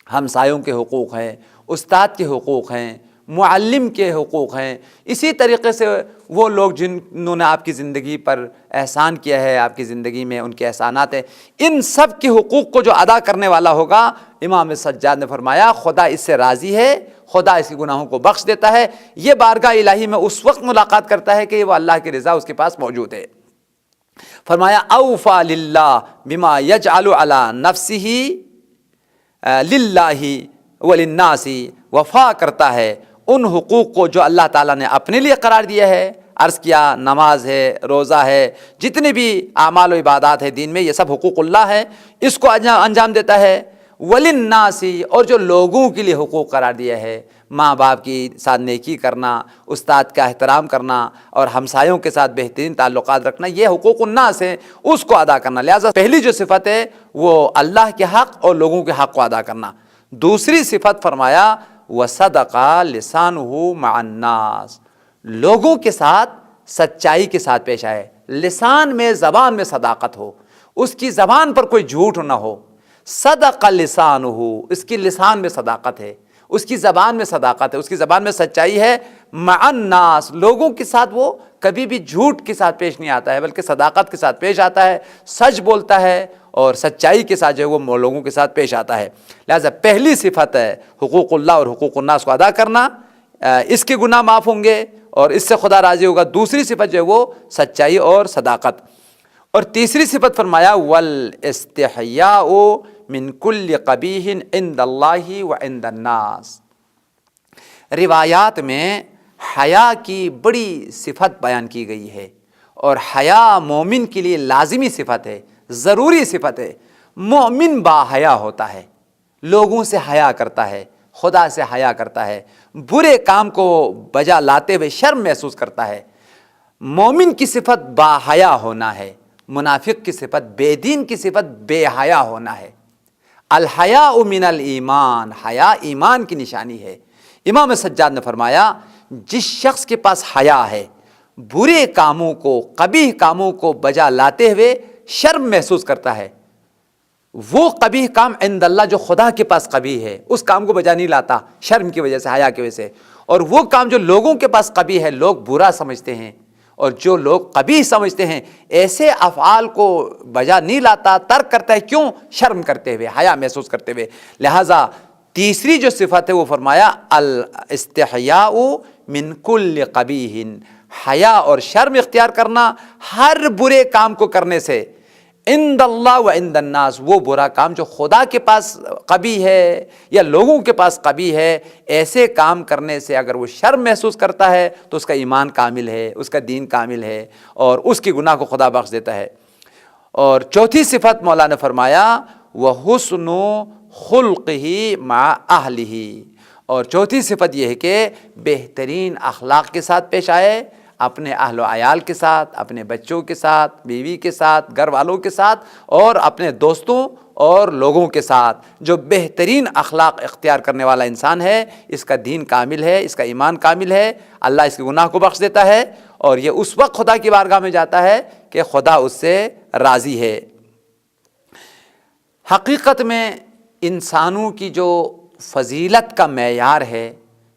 Speaker 2: ہمسایوں کے حقوق ہیں، استاد کے حقوق ہیں، معلم کے حقوق ہیں، اسی طریقے سے وہ لوگ جنہوں نے آپ کی زندگی پر احسان کیا ہے، آپ کی زندگی میں ان کے احسانات ہیں، ان سب کے حقوق کو جو ادا کرنے والا ہوگا، امام سجاد نے فرمایا خدا اس سے راضی ہے، خدا اس کے گناہوں کو بخش دیتا ہے، یہ بارگاہ الہی میں اس وقت ملاقات کرتا ہے کہ وہ اللہ کی رضا اس کے پاس موجود ہے۔ فرمایا اوفا للہ بما یجعل علی نفسہ للہ وللناس، وفا کرتا ہے ان حقوق کو جو اللہ تعالیٰ نے اپنے لیے قرار دیا ہے۔ عرض کیا نماز ہے، روزہ ہے، جتنے بھی اعمال و عبادات ہیں دین میں، یہ سب حقوق اللہ ہے، اس کو انجام دیتا ہے۔ وللناس، اور جو لوگوں کے لیے حقوق قرار دیا ہے، ماں باپ کی ساتھ نیکی کرنا، استاد کا احترام کرنا اور ہمسایوں کے ساتھ بہترین تعلقات رکھنا، یہ حقوق الناس ہیں، اس کو ادا کرنا۔ لہٰذا پہلی جو صفت ہے وہ اللہ کے حق اور لوگوں کے حق کو ادا کرنا۔ دوسری صفت فرمایا وَصَدَقَ لِسَانُهُ مَعَ النَّاسِ، لوگوں کے ساتھ سچائی کے ساتھ پیش آئے، لسان میں، زبان میں صداقت ہو، اس کی زبان پر کوئی جھوٹ نہ ہو۔ صدق لسانہ، اس کی لسان میں صداقت ہے، اس کی زبان میں صداقت ہے، اس کی زبان میں سچائی ہے۔ مع الناس، لوگوں کے ساتھ وہ کبھی بھی جھوٹ کے ساتھ پیش نہیں آتا ہے بلکہ صداقت کے ساتھ پیش آتا ہے، سچ بولتا ہے اور سچائی کے ساتھ جو ہے وہ لوگوں کے ساتھ پیش آتا ہے۔ لہٰذا پہلی صفت ہے حقوق اللہ اور حقوق الناس کو ادا کرنا، اس کے گناہ معاف ہوں گے اور اس سے خدا راضی ہوگا۔ دوسری صفت جو ہے وہ سچائی اور صداقت۔ اور تیسری صفت فرمایا والاستحیاء من کل قبیح عند اللہ وعند الناس، روایات میں حیا کی بڑی صفت بیان کی گئی ہے، اور حیا مومن کے لیے لازمی صفت ہے، ضروری صفت ہے۔ مومن با حیا ہوتا ہے، لوگوں سے حیا کرتا ہے، خدا سے حیا کرتا ہے، برے کام کو بجا لاتے ہوئے شرم محسوس کرتا ہے۔ مومن کی صفت با حیا ہونا ہے، منافق کی صفت، بے دین کی صفت بے حیا ہونا ہے۔ الحیاء من الایمان، حیا ایمان کی نشانی ہے۔ امام سجاد نے فرمایا جس شخص کے پاس حیا ہے، برے کاموں کو، قبیح کاموں کو بجا لاتے ہوئے شرم محسوس کرتا ہے، وہ قبیح کام عند اللہ جو خدا کے پاس قبیح ہے، اس کام کو بجا نہیں لاتا شرم کی وجہ سے، حیا کی وجہ سے۔ اور وہ کام جو لوگوں کے پاس قبیح ہے، لوگ برا سمجھتے ہیں اور جو لوگ قبیح سمجھتے ہیں، ایسے افعال کو بجا نہیں لاتا، ترک کرتا ہے، کیوں؟ شرم کرتے ہوئے، حیا محسوس کرتے ہوئے۔ لہٰذا تیسری جو صفت ہے وہ فرمایا الاستحیاء من کل قبیح، حیا اور شرم اختیار کرنا ہر برے کام کو کرنے سے، عند اللہ و عند الناس، وہ برا کام جو خدا کے پاس قبیح ہے یا لوگوں کے پاس قبیح ہے، ایسے کام کرنے سے اگر وہ شرم محسوس کرتا ہے تو اس کا ایمان کامل ہے، اس کا دین کامل ہے اور اس کی گناہ کو خدا بخش دیتا ہے۔ اور چوتھی صفت مولا نے فرمایا وَحُسْنُ خُلْقِهِ مع أَهْلِهِ، اور چوتھی صفت یہ ہے کہ بہترین اخلاق کے ساتھ پیش آئے، اپنے اہل و عیال کے ساتھ، اپنے بچوں کے ساتھ، بیوی کے ساتھ، گھر والوں کے ساتھ اور اپنے دوستوں اور لوگوں کے ساتھ۔ جو بہترین اخلاق اختیار کرنے والا انسان ہے، اس کا دین کامل ہے، اس کا ایمان کامل ہے، اللہ اس کے گناہ کو بخش دیتا ہے اور یہ اس وقت خدا کی بارگاہ میں جاتا ہے کہ خدا اس سے راضی ہے۔ حقیقت میں انسانوں کی جو فضیلت کا معیار ہے،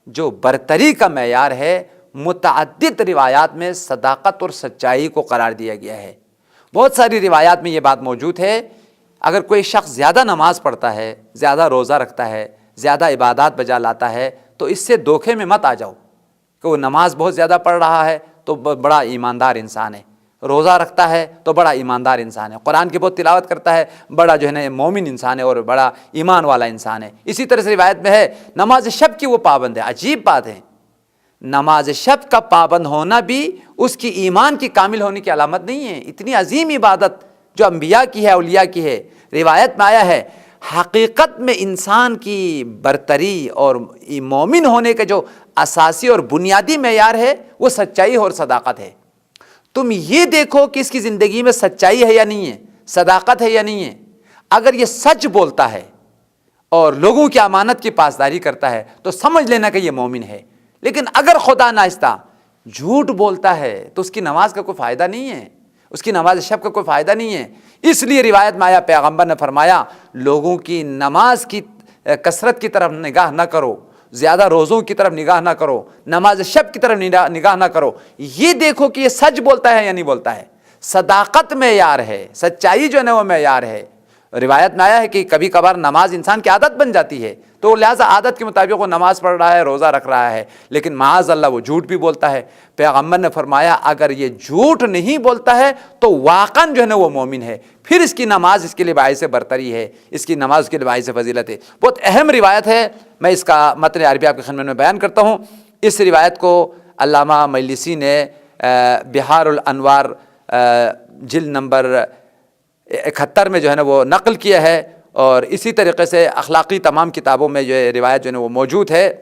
Speaker 2: جو برتری کا معیار ہے، متعدد روایات میں صداقت اور سچائی کو قرار دیا گیا ہے۔ بہت ساری روایات میں یہ بات موجود ہے، اگر کوئی شخص زیادہ نماز پڑھتا ہے، زیادہ روزہ رکھتا ہے، زیادہ عبادات بجا لاتا ہے، تو اس سے دھوکے میں مت آ جاؤ کہ وہ نماز بہت زیادہ پڑھ رہا ہے تو بڑا ایماندار انسان ہے، روزہ رکھتا ہے تو بڑا ایماندار انسان ہے، قرآن کی بہت تلاوت کرتا ہے، بڑا جو ہے نا مومن انسان ہے اور بڑا ایمان والا انسان ہے۔ اسی طرح سے روایت میں ہے نماز شب کی وہ پابند ہے۔ عجیب بات ہے، نماز شب کا پابند ہونا بھی اس کی ایمان کی کامل ہونے کی علامت نہیں ہے۔ اتنی عظیم عبادت جو انبیاء کی ہے، اولیاء کی ہے، روایت میں آیا ہے حقیقت میں انسان کی برتری اور مومن ہونے کا جو اساسی اور بنیادی معیار ہے وہ سچائی اور صداقت ہے۔ تم یہ دیکھو کہ اس کی زندگی میں سچائی ہے یا نہیں ہے، صداقت ہے یا نہیں ہے۔ اگر یہ سچ بولتا ہے اور لوگوں کی امانت کی پاسداری کرتا ہے تو سمجھ لینا کہ یہ مومن ہے، لیکن اگر خدا ناخواستہ جھوٹ بولتا ہے تو اس کی نماز کا کوئی فائدہ نہیں ہے، اس کی نماز شب کا کوئی فائدہ نہیں ہے۔ اس لیے روایت میں آیا پیغمبر نے فرمایا لوگوں کی نماز کی کثرت کی طرف نگاہ نہ کرو، زیادہ روزوں کی طرف نگاہ نہ کرو، نماز شب کی طرف نگاہ نہ کرو، یہ دیکھو کہ یہ سچ بولتا ہے یا نہیں بولتا ہے۔ صداقت معیار ہے، سچائی جو ہے نا وہ معیار ہے۔ روایت میں آیا ہے کہ کبھی کبھار نماز انسان کی عادت بن جاتی ہے، تو لہٰذا عادت کے مطابق وہ نماز پڑھ رہا ہے، روزہ رکھ رہا ہے، لیکن معاذ اللہ وہ جھوٹ بھی بولتا ہے۔ پیغمبر نے فرمایا اگر یہ جھوٹ نہیں بولتا ہے تو واقعاً جو ہے نا وہ مومن ہے، پھر اس کی نماز اس کے لیے باعث برتری ہے، اس کی نماز اس کے لیے باعث فضیلت ہے۔ بہت اہم روایت ہے، میں اس کا متن عربی آپ کی خدمت میں بیان کرتا ہوں۔ اس روایت کو علامہ مجلسی نے بحار الانوار جلد نمبر 71 میں جو ہے نا وہ نقل کیا ہے، اور اسی طریقے سے اخلاقی تمام کتابوں میں جو روایت جو ہے نا وہ موجود ہے۔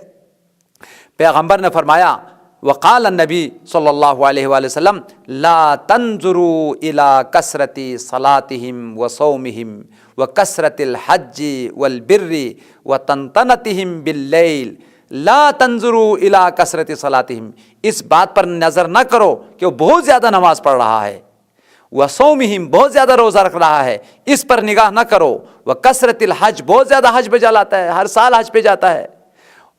Speaker 2: پیغمبر نے فرمایا وقال النبی صلی اللہ علیہ وآلہ وسلم لا تنظروا الى کثرت صلاتهم وصومهم وکثرت الحج والبر وطنطنتهم باللیل، لا تنظروا الى کثرت صلاتهم، اس بات پر نظر نہ کرو کہ وہ بہت زیادہ نماز پڑھ رہا ہے، وصومہم بہت زیادہ روزہ رکھ رہا ہے، اس پر نگاہ نہ کرو، وکثرت الحج بہت زیادہ حج پہ جاتا ہے، ہر سال حج پہ جاتا ہے،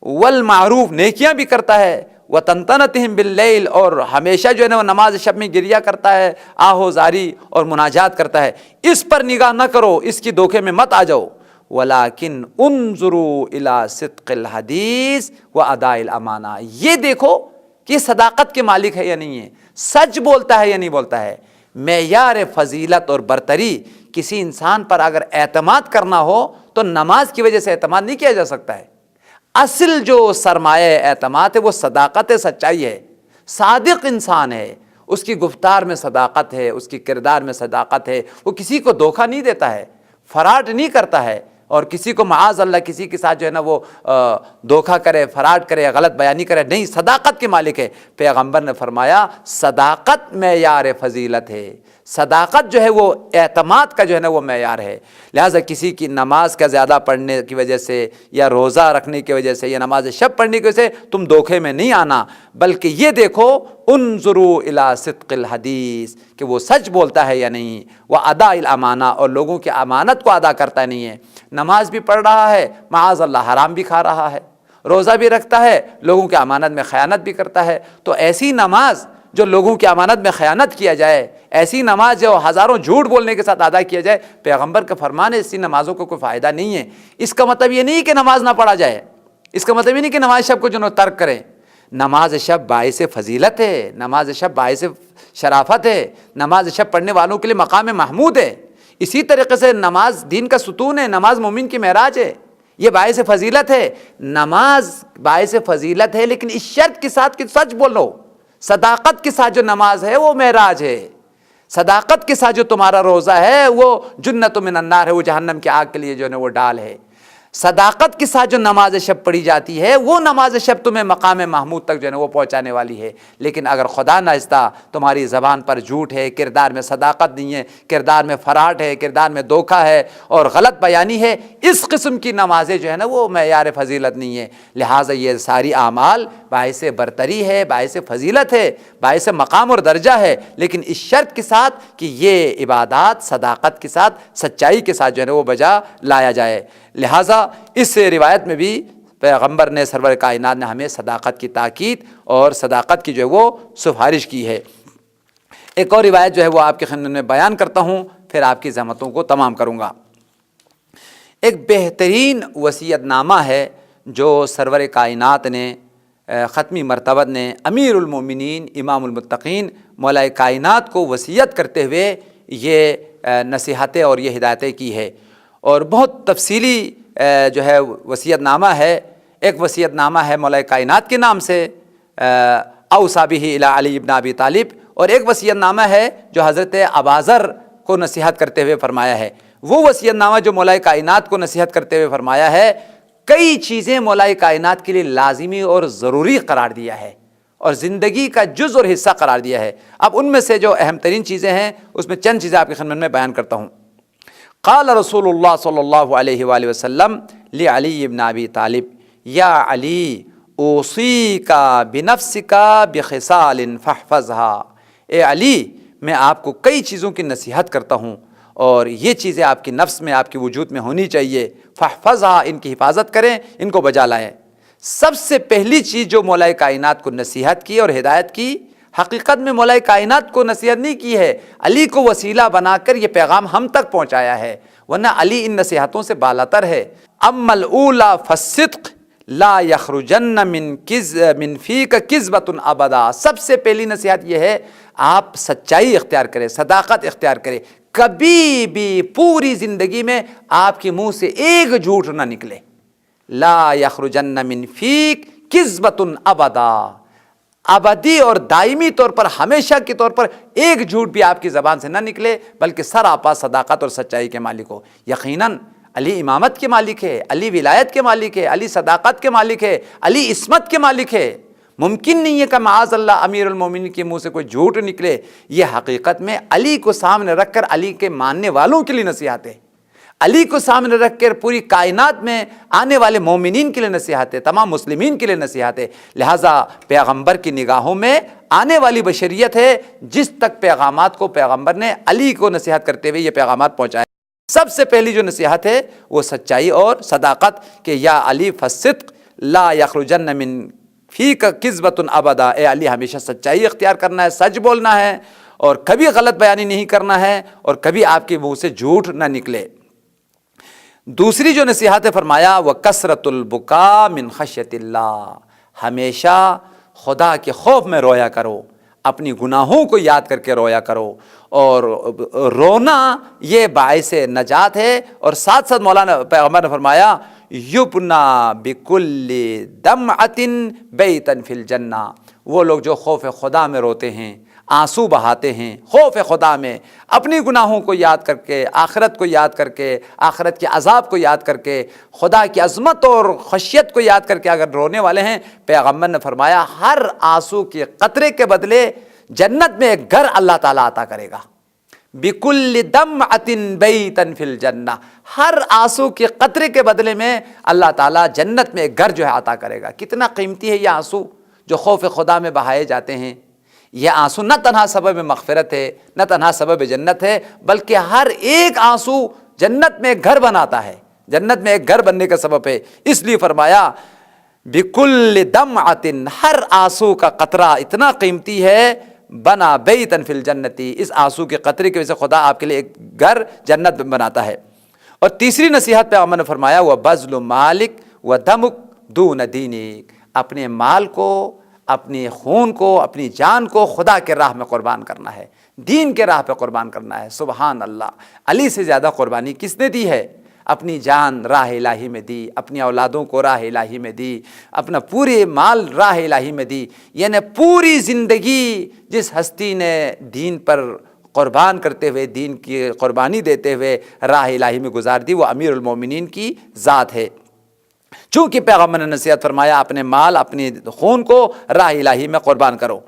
Speaker 2: والمعروف نیکیاں بھی کرتا ہے، وطنطنتہم باللیل اور ہمیشہ جو ہے نا وہ نماز شب میں گریہ کرتا ہے، آہو زاری اور مناجات کرتا ہے، اس پر نگاہ نہ کرو، اس کی دھوکے میں مت آ جاؤ۔ ولیکن انظروا الی صدق الحدیث واداء الامانہ، یہ دیکھو کہ صداقت کے مالک ہے یا نہیں ہے، سچ بولتا ہے یا نہیں بولتا ہے۔ معیار فضیلت اور برتری کسی انسان پر اگر اعتماد کرنا ہو تو نماز کی وجہ سے اعتماد نہیں کیا جا سکتا ہے۔ اصل جو سرمایہ اعتماد ہے وہ صداقت ہے، سچائی ہے، صادق انسان ہے، اس کی گفتار میں صداقت ہے، اس کی کردار میں صداقت ہے، وہ کسی کو دھوکہ نہیں دیتا ہے، فراڈ نہیں کرتا ہے، اور کسی کو معاذ اللہ کسی کے ساتھ جو ہے نا وہ دھوکہ کرے، فراڈ کرے، غلط بیانی کرے نہیں، صداقت کے مالک ہے۔ پیغمبر نے فرمایا صداقت معیار فضیلت ہے، صداقت جو ہے وہ اعتماد کا جو ہے نا وہ معیار ہے۔ لہٰذا کسی کی نماز کا زیادہ پڑھنے کی وجہ سے یا روزہ رکھنے کی وجہ سے یا نماز شب پڑھنے کی وجہ سے تم دھوکے میں نہیں آنا، بلکہ یہ دیکھو انظروا الی صدق الحدیث کہ وہ سچ بولتا ہے یا نہیں، واداء الامانہ اور لوگوں کی امانت کو ادا کرتا نہیں ہے۔ نماز بھی پڑھ رہا ہے، معاذ اللہ حرام بھی کھا رہا ہے، روزہ بھی رکھتا ہے، لوگوں کی امانت میں خیانت بھی کرتا ہے، تو ایسی نماز جو لوگوں کی امانت میں خیانت کیا جائے، ایسی نماز جو ہزاروں جھوٹ بولنے کے ساتھ ادا کیا جائے، پیغمبر کا فرمان ہے ایسی نمازوں کو کوئی فائدہ نہیں ہے۔ اس کا مطلب یہ نہیں کہ نماز نہ پڑھا جائے، اس کا مطلب یہ نہیں کہ نماز شب کو جو ترک کریں۔ نماز شب باعث فضیلت ہے، نماز شب باعث شرافت ہے، نماز شب پڑھنے والوں کے لیے مقام محمود ہے۔ اسی طریقے سے نماز دین کا ستون ہے، نماز مومن کی معراج ہے، یہ باعث فضیلت ہے۔ نماز باعث فضیلت ہے لیکن اس شرط کے ساتھ کہ سچ بولو، صداقت کے ساتھ جو نماز ہے وہ معراج ہے، صداقت کے ساتھ جو تمہارا روزہ ہے وہ جنت من النار ہے، وہ جہنم کی آگ کے لیے جو ہے وہ ڈال ہے۔ صداقت کے ساتھ جو نماز شب پڑھی جاتی ہے وہ نماز شب تمہیں مقام محمود تک جو ہے وہ پہنچانے والی ہے۔ لیکن اگر خدا نخواستہ تمہاری زبان پر جھوٹ ہے، کردار میں صداقت نہیں ہے، کردار میں فراڈ ہے، کردار میں دھوکہ ہے اور غلط بیانی ہے، اس قسم کی نمازیں جو ہے نا وہ معیار فضیلت نہیں ہے۔ لہٰذا یہ ساری اعمال باعث برتری ہے، باعث فضیلت ہے، باعث مقام اور درجہ ہے، لیکن اس شرط کے ساتھ کہ یہ عبادات صداقت کے ساتھ، سچائی کے ساتھ جو ہے نا وہ بجا لایا جائے۔ لہٰذا اس روایت میں بھی پیغمبر نے سرور کائنات نے ہمیں صداقت کی تاکید اور صداقت کی جو ہے وہ سفارش کی ہے۔ ایک اور روایت جو ہے وہ آپ کے خدمت میں بیان کرتا ہوں، پھر آپ کی زحمتوں کو تمام کروں گا۔ ایک بہترین وصیت نامہ ہے جو سرور کائنات نے ختمی مرتبہ نے امیر المومنین امام المتقین مولا کائنات کو وصیت کرتے ہوئے یہ نصیحتیں اور یہ ہدایتیں کی ہے، اور بہت تفصیلی جو ہے وصیت نامہ ہے۔ ایک وصیت نامہ ہے مولا کائنات کے نام سے اوصی بہ الی علی ابن ابی طالب، اور ایک وصیت نامہ ہے جو حضرت اباذر کو نصیحت کرتے ہوئے فرمایا ہے۔ وہ وصیت نامہ جو مولا کائنات کو نصیحت کرتے ہوئے فرمایا ہے، کئی چیزیں مولا کائنات کے لیے لازمی اور ضروری قرار دیا ہے اور زندگی کا جز اور حصہ قرار دیا ہے۔ اب ان میں سے جو اہم ترین چیزیں ہیں اس میں چند چیزیں آپ کی خدمت میں بیان کرتا ہوں۔ قال رسول اللہ صلی اللہ علیہ وآلہ وسلم لعلی بن ابی طالب یا علی اوصیک بنفسک بخصال فاحفظها، اے علی میں آپ کو کئی چیزوں کی نصیحت کرتا ہوں اور یہ چیزیں آپ کی نفس میں، آپ کے وجود میں ہونی چاہیے، فاحفظھا، ان کی حفاظت کریں، ان کو بجا لائیں۔ سب سے پہلی چیز جو مولا کائنات کو نصیحت کی اور ہدایت کی، حقیقت میں مولا کائنات کو نصیحت نہیں کی ہے، علی کو وسیلہ بنا کر یہ پیغام ہم تک پہنچایا ہے، ورنہ علی ان نصیحتوں سے بالاتر ہے۔ اما الاولی فالصدق لا یخرجن من فیک کذبۃ ابدا، سب سے پہلی نصیحت یہ ہے آپ سچائی اختیار کریں، صداقت اختیار کریں، کبھی بھی پوری زندگی میں آپ کے منہ سے ایک جھوٹ نہ نکلے۔ لا یخرجن من فیک کذبۃ ابدا، ابدی اور دائمی طور پر، ہمیشہ کے طور پر ایک جھوٹ بھی آپ کی زبان سے نہ نکلے، بلکہ سراپا صداقت اور سچائی کے مالک ہو۔ یقیناً علی امامت کے مالک ہے، علی ولایت کے مالک ہے، علی صداقت کے مالک ہے، علی عصمت کے مالک ہے۔ ممکن نہیں ہے کہ معاذ اللہ امیر المومنین کے منہ سے کوئی جھوٹ نکلے۔ یہ حقیقت میں علی کو سامنے رکھ کر علی کے ماننے والوں کے لیے نصیحت ہے، علی کو سامنے رکھ کر پوری کائنات میں آنے والے مومنین کے لیے نصیحت ہے، تمام مسلمین کے لیے نصیحت ہے۔ لہٰذا پیغمبر کی نگاہوں میں آنے والی بشریت ہے جس تک پیغامات کو پیغمبر نے علی کو نصیحت کرتے ہوئے یہ پیغامات پہنچائے۔ سب سے پہلی جو نصیحت ہے وہ سچائی اور صداقت، کہ یا علی فالصدق لا یخرجن من فیک کذبۃ ابدا، اے علی ہمیشہ سچائی اختیار کرنا ہے، سچ بولنا ہے اور کبھی غلط بیانی نہیں کرنا ہے اور کبھی آپ کے منہ سے جھوٹ نہ نکلے۔ دوسری جو نصیحت ہے فرمایا وکثرۃ البکا من خشیۃ اللہ، ہمیشہ خدا کے خوف میں رویا کرو، اپنی گناہوں کو یاد کر کے رویا کرو، اور رونا یہ باعث نجات ہے۔ اور ساتھ ساتھ مولانا پیغمبر نے فرمایا یبنا بکل دمعۃ بیتا فی الجنہ، وہ لوگ جو خوف خدا میں روتے ہیں، آنسو بہاتے ہیں خوف خدا میں، اپنی گناہوں کو یاد کر کے، آخرت کو یاد کر کے، آخرت کے عذاب کو یاد کر کے، خدا کی عظمت اور خشیت کو یاد کر کے اگر رونے والے ہیں، پیغمبر نے فرمایا ہر آنسو کے قطرے کے بدلے جنت میں ایک گھر اللہ تعالیٰ عطا کرے گا۔ بِكُلِّ دَمْعَةٍ بَيْتًا فِي الْجَنَّةِ، ہر آنسو کے قطرے کے بدلے میں اللہ تعالیٰ جنت میں ایک گھر جو ہے عطا کرے گا۔ کتنا قیمتی ہے یہ آنسو جو خوف خدا میں بہائے جاتے ہیں۔ یہ آنسو نہ تنہا سبب مغفرت ہے، نہ تنہا سبب جنت ہے، بلکہ ہر ایک آنسو جنت میں ایک گھر بناتا ہے، جنت میں ایک گھر بننے کا سبب ہے۔ اس لیے فرمایا بِكُلِّ دَمْعَةٍ، ہر آنسو کا قطرہ اتنا قیمتی ہے، بنا بیتن فی الجنتی، اس آنسو کے قطرے کی وجہ سے خدا آپ کے لیے ایک گھر جنت میں بناتا ہے۔ اور تیسری نصیحت پیغمبر نے فرمایا وہ بذل مالک و دمک دون دینک، اپنے مال کو، اپنے خون کو، اپنی جان کو خدا کے راہ میں قربان کرنا ہے، دین کے راہ پہ قربان کرنا ہے۔ سبحان اللہ، علی سے زیادہ قربانی کس نے دی ہے؟ اپنی جان راہ الہی میں دی، اپنی اولادوں کو راہ الہی میں دی، اپنا پورے مال راہ الہی میں دی، یعنی پوری زندگی جس ہستی نے دین پر قربان کرتے ہوئے، دین کی قربانی دیتے ہوئے راہ الہی میں گزار دی، وہ امیر المومنین کی ذات ہے۔ چونکہ پیغمبر نے نصیحت فرمایا اپنے مال، اپنے خون کو راہ الہی میں قربان کرو۔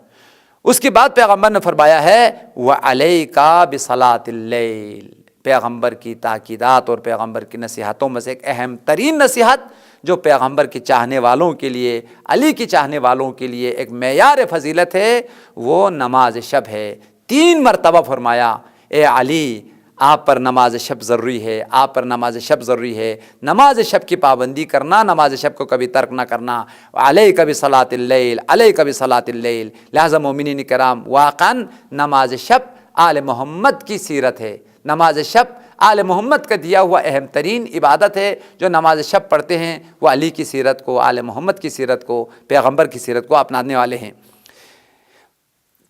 Speaker 2: اس کے بعد پیغمبر نے فرمایا ہے وَعَلَيْكَ بِصَلَاةِ اللَّيْلِ، پیغمبر کی تاکیدات اور پیغمبر کی نصیحتوں میں سے ایک اہم ترین نصیحت جو پیغمبر کی چاہنے والوں کے لیے، علی کی چاہنے والوں کے لیے ایک معیار فضیلت ہے، وہ نماز شب ہے۔ 3 مرتبہ فرمایا اے علی آپ پر نماز شب ضروری ہے، آپ پر نماز شب ضروری ہے، نماز شب کی پابندی کرنا، نماز شب کو کبھی ترک نہ کرنا۔ علیک بصلاۃ اللیل، علیک بصلاۃ اللیل۔ لہٰذا مومنین کرام، واقعاً نماز شب آل محمد کی سیرت ہے، نماز شب آل محمد کا دیا ہوا اہم ترین عبادت ہے۔ جو نماز شب پڑھتے ہیں وہ علی کی سیرت کو، آل محمد کی سیرت کو، پیغمبر کی سیرت کو اپنانے والے ہیں۔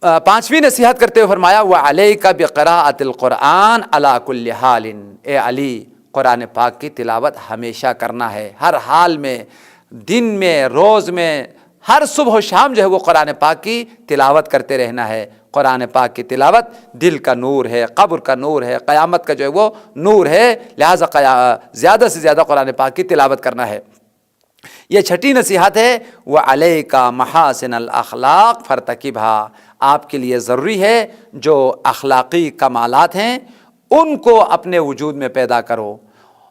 Speaker 2: 5ویں نصیحت کرتے ہوئے فرمایا وَعَلَيْكَ بِقِرَاءَةِ الْقُرْآنِ عَلَى كُلِّ حَالٍ، اے علی قرآن پاک کی تلاوت ہمیشہ کرنا ہے، ہر حال میں، دن میں، روز میں، ہر صبح و شام جو ہے وہ قرآن پاک کی تلاوت کرتے رہنا ہے۔ قرآن پاک کی تلاوت دل کا نور ہے، قبر کا نور ہے، قیامت کا جو ہے وہ نور ہے، لہٰذا زیادہ سے زیادہ قرآن پاک کی تلاوت کرنا ہے۔ یہ 6ٹھی نصیحت ہے وَعَلَيْكَ مَحَاسِنَ الْأَخْلَاقِ فَارْتَكِبْهَا، آپ کے لیے ضروری ہے جو اخلاقی کمالات ہیں ان کو اپنے وجود میں پیدا کرو،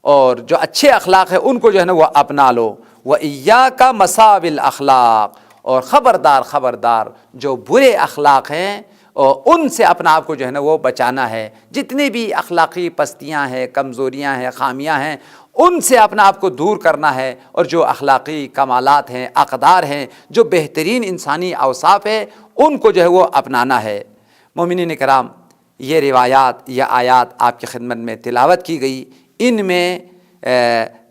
Speaker 2: اور جو اچھے اخلاق ہیں ان کو جو ہے نا وہ اپنا لو۔ وَإِيَّاكَ مَسَاوِي الْأَخْلَاقِ، اور خبردار خبردار جو برے اخلاق ہیں اور ان سے اپنا آپ کو جو ہے نا وہ بچانا ہے. جتنی بھی اخلاقی پستیاں ہیں، کمزوریاں ہیں، خامیاں ہیں، ان سے اپنا آپ کو دور کرنا ہے، اور جو اخلاقی کمالات ہیں، اقدار ہیں، جو بہترین انسانی اوصاف ہے، ان کو جو ہے وہ اپنانا ہے. مومنین کرام، یہ روایات یا آیات آپ کی خدمت میں تلاوت کی گئی. ان میں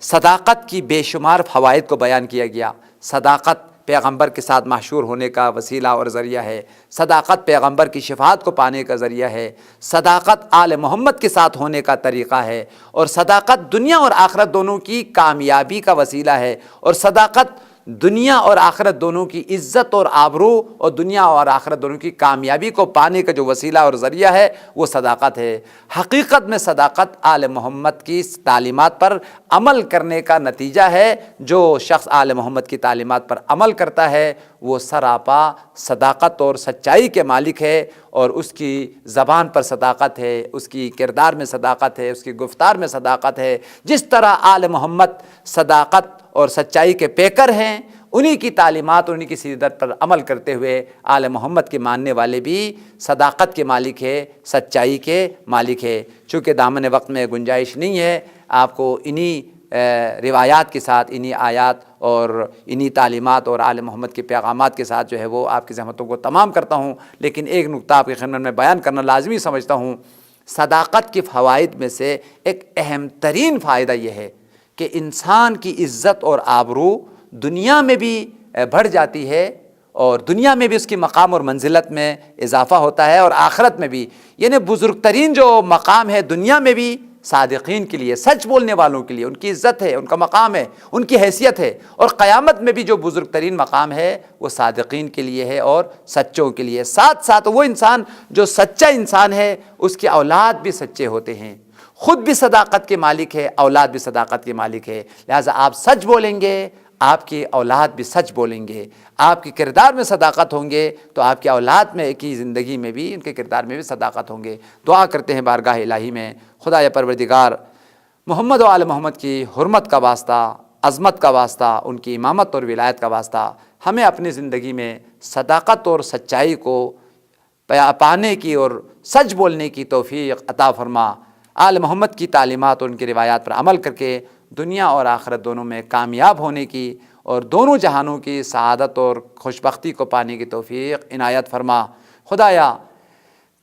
Speaker 2: صداقت کی بے شمار فوائد کو بیان کیا گیا. صداقت پیغمبر کے ساتھ محشور ہونے کا وسیلہ اور ذریعہ ہے. صداقت پیغمبر کی شفاعت کو پانے کا ذریعہ ہے. صداقت آل محمد کے ساتھ ہونے کا طریقہ ہے. اور صداقت دنیا اور آخرت دونوں کی کامیابی کا وسیلہ ہے. اور صداقت دنیا اور آخرت دونوں کی عزت اور آبرو اور دنیا اور آخرت دونوں کی کامیابی کو پانے کا جو وسیلہ اور ذریعہ ہے وہ صداقت ہے. حقیقت میں صداقت آل محمد کی تعلیمات پر عمل کرنے کا نتیجہ ہے. جو شخص آل محمد کی تعلیمات پر عمل کرتا ہے وہ سراپا صداقت اور سچائی کے مالک ہے، اور اس کی زبان پر صداقت ہے، اس کی کردار میں صداقت ہے، اس کی گفتار میں صداقت ہے. جس طرح آل محمد صداقت اور سچائی کے پیکر ہیں، انہی کی تعلیمات، انہی کی سیرت پر عمل کرتے ہوئے آل محمد کے ماننے والے بھی صداقت کے مالک ہے، سچائی کے مالک ہے. چونکہ دامن وقت میں گنجائش نہیں ہے، آپ کو انہی روایات کے ساتھ، انہی آیات اور انہی تعلیمات اور آل محمد کے پیغامات کے ساتھ جو ہے وہ آپ کی زحمتوں کو تمام کرتا ہوں. لیکن ایک نقطہ آپ کی خدمت میں بیان کرنا لازمی سمجھتا ہوں. صداقت کے فوائد میں سے ایک اہم ترین فائدہ یہ ہے کہ انسان کی عزت اور آبرو دنیا میں بھی بڑھ جاتی ہے، اور دنیا میں بھی اس کی مقام اور منزلت میں اضافہ ہوتا ہے، اور آخرت میں بھی. یعنی بزرگ ترین جو مقام ہے دنیا میں بھی صادقین کے لیے، سچ بولنے والوں کے لیے ان کی عزت ہے، ان کا مقام ہے، ان کی حیثیت ہے. اور قیامت میں بھی جو بزرگ ترین مقام ہے وہ صادقین کے لیے ہے اور سچوں کے لیے. ساتھ ساتھ وہ انسان جو سچا انسان ہے اس کی اولاد بھی سچے ہوتے ہیں، خود بھی صداقت کے مالک ہے، اولاد بھی صداقت کے مالک ہے. لہٰذا آپ سچ بولیں گے، آپ کی اولاد بھی سچ بولیں گے. آپ کے کردار میں صداقت ہوں گے تو آپ کی اولاد میں کی زندگی میں بھی، ان کے کردار میں بھی صداقت ہوں گے. دعا کرتے ہیں بارگاہ الہی میں، خدا یا پروردگار، محمد و آل محمد کی حرمت کا واسطہ، عظمت کا واسطہ، ان کی امامت اور ولایت کا واسطہ، ہمیں اپنی زندگی میں صداقت اور سچائی کو پانے کی اور سچ بولنے کی توفیق عطا فرما. آل محمد کی تعلیمات اور ان کی روایات پر عمل کر کے دنیا اور آخرت دونوں میں کامیاب ہونے کی اور دونوں جہانوں کی سعادت اور خوشبختی کو پانے کی توفیق عنایت فرما. خدایا،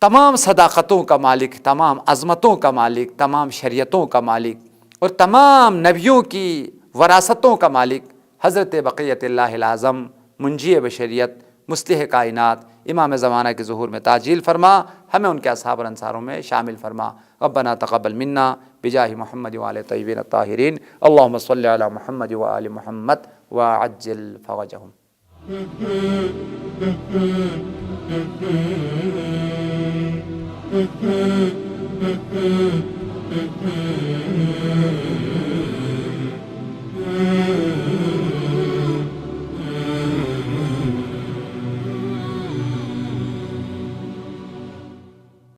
Speaker 2: تمام صداقتوں کا مالک، تمام عظمتوں کا مالک، تمام شریعتوں کا مالک اور تمام نبیوں کی وراثتوں کا مالک حضرت بقیت اللہ الاعظم، منجی بشریت، مصلح کائنات، امام زمانہ کے ظہور میں تعجیل فرما. ہمیں ان کے اصحاب اور انصاروں میں شامل فرما. ربنا تقبل منا بجاہ محمد وآل طیبین الطاہرین. اللہم صلی علی محمد وآل محمد وعجل فرجہم.